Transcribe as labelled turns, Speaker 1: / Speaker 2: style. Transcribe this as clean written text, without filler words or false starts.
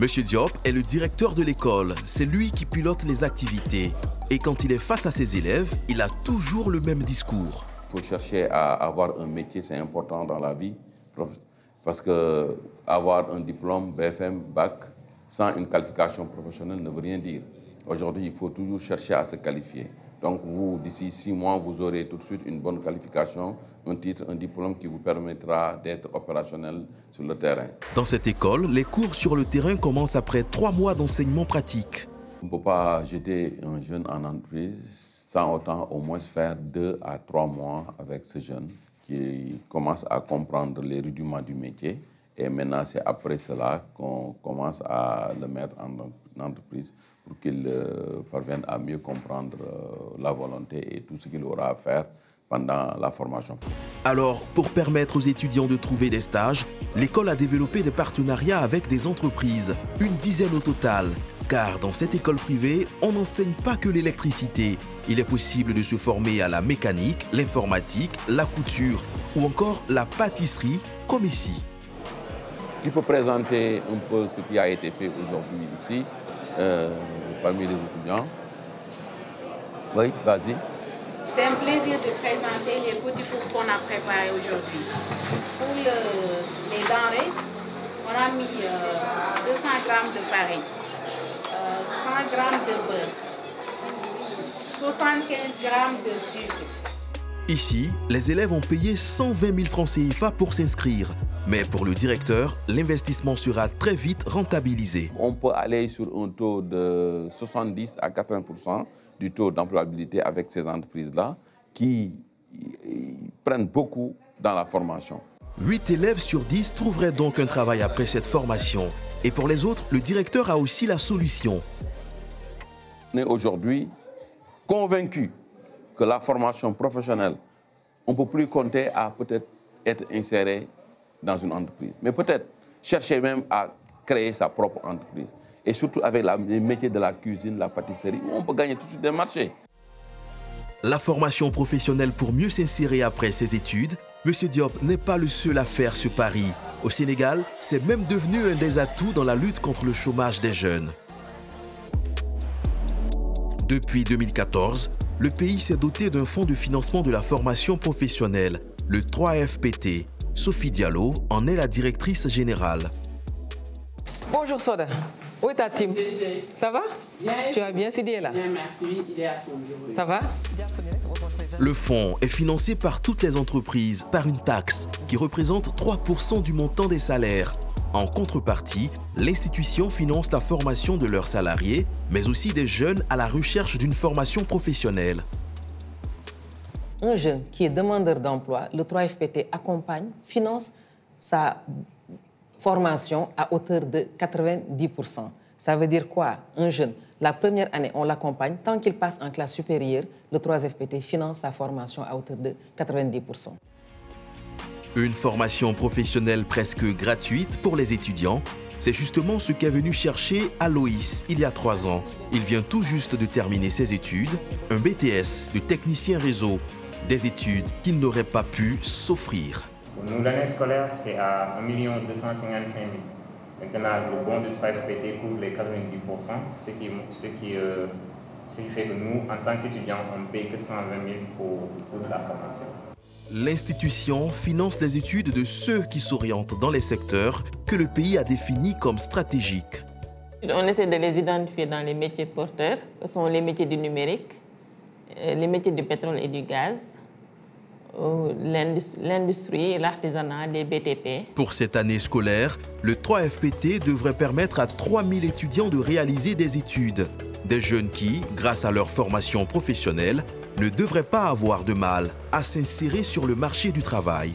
Speaker 1: Monsieur Diop est le directeur de l'école. C'est lui qui pilote les activités. Et quand il est face à ses élèves, il a toujours le même discours.
Speaker 2: Il faut chercher à avoir un métier, c'est important dans la vie. Parce que avoir un diplôme, BFM, bac, sans une qualification professionnelle ne veut rien dire. Aujourd'hui, il faut toujours chercher à se qualifier. Donc vous, d'ici 6 mois, vous aurez tout de suite une bonne qualification, un titre, un diplôme qui vous permettra d'être opérationnel sur le terrain.
Speaker 1: Dans cette école, les cours sur le terrain commencent après 3 mois d'enseignement pratique.
Speaker 2: On ne peut pas jeter un jeune en entreprise sans autant au moins faire 2 à 3 mois avec ce jeune qui commence à comprendre les rudiments du métier. Et maintenant, c'est après cela qu'on commence à le mettre en entreprise pour qu'il parvienne à mieux comprendre la volonté et tout ce qu'il aura à faire pendant la formation.
Speaker 1: Alors, pour permettre aux étudiants de trouver des stages, l'école a développé des partenariats avec des entreprises, une dizaine au total. Car dans cette école privée, on n'enseigne pas que l'électricité. Il est possible de se former à la mécanique, l'informatique, la couture ou encore la pâtisserie, comme ici.
Speaker 2: Qui peut présenter un peu ce qui a été fait aujourd'hui ici, parmi les étudiants? Oui, vas-y.
Speaker 3: C'est un plaisir de présenter les petits fours qu'on a préparés aujourd'hui. Pour les denrées, on a mis 200 g de farine, 100 g de beurre, 75 g de sucre.
Speaker 1: Ici, les élèves ont payé 120 000 francs CFA pour s'inscrire. Mais pour le directeur, l'investissement sera très vite rentabilisé.
Speaker 2: On peut aller sur un taux de 70 à 80% du taux d'employabilité avec ces entreprises-là qui prennent beaucoup dans la formation.
Speaker 1: 8 élèves sur 10 trouveraient donc un travail après cette formation. Et pour les autres, le directeur a aussi la solution.
Speaker 2: On est aujourd'hui convaincus que la formation professionnelle, on ne peut plus compter à peut-être être inséré dans une entreprise. Mais peut-être chercher même à créer sa propre entreprise. Et surtout avec les métiers de la cuisine, la pâtisserie, où on peut gagner tout de suite des marchés.
Speaker 1: La formation professionnelle pour mieux s'insérer après ses études, M. Diop n'est pas le seul à faire ce pari. Au Sénégal, c'est même devenu un des atouts dans la lutte contre le chômage des jeunes. Depuis 2014, le pays s'est doté d'un fonds de financement de la formation professionnelle, le 3FPT. Sophie Diallo en est la directrice générale.
Speaker 4: Bonjour Soda, où est ta team? Ça va?
Speaker 3: Bien.
Speaker 4: Tu vas bien, Sidi est là?
Speaker 3: Bien, merci. Il est à son bureau.
Speaker 4: Ça va?
Speaker 1: Le fonds est financé par toutes les entreprises par une taxe qui représente 3% du montant des salaires. En contrepartie, l'institution finance la formation de leurs salariés, mais aussi des jeunes à la recherche d'une formation professionnelle.
Speaker 4: Un jeune qui est demandeur d'emploi, le 3FPT accompagne, finance sa formation à hauteur de 90%. Ça veut dire quoi? Un jeune, la première année, on l'accompagne. Tant qu'il passe en classe supérieure, le 3FPT finance sa formation à hauteur de 90%.
Speaker 1: Une formation professionnelle presque gratuite pour les étudiants. C'est justement ce qu'est venu chercher Aloïs il y a 3 ans. Il vient tout juste de terminer ses études, un BTS de technicien réseau. Des études qu'il n'aurait pas pu s'offrir.
Speaker 5: Pour nous, l'année scolaire, c'est à 1 255 000. Maintenant, le bon de 3FPT couvre les 90%, ce qui fait que nous, en tant qu'étudiants, on ne paye que 120 000 pour de la formation.
Speaker 1: L'institution finance les études de ceux qui s'orientent dans les secteurs que le pays a définis comme stratégiques.
Speaker 6: On essaie de les identifier dans les métiers porteurs, ce sont les métiers du numérique, les métiers du pétrole et du gaz, l'industrie, l'artisanat, les BTP.
Speaker 1: Pour cette année scolaire, le 3FPT devrait permettre à 3000 étudiants de réaliser des études. Des jeunes qui, grâce à leur formation professionnelle, ne devraient pas avoir de mal à s'insérer sur le marché du travail.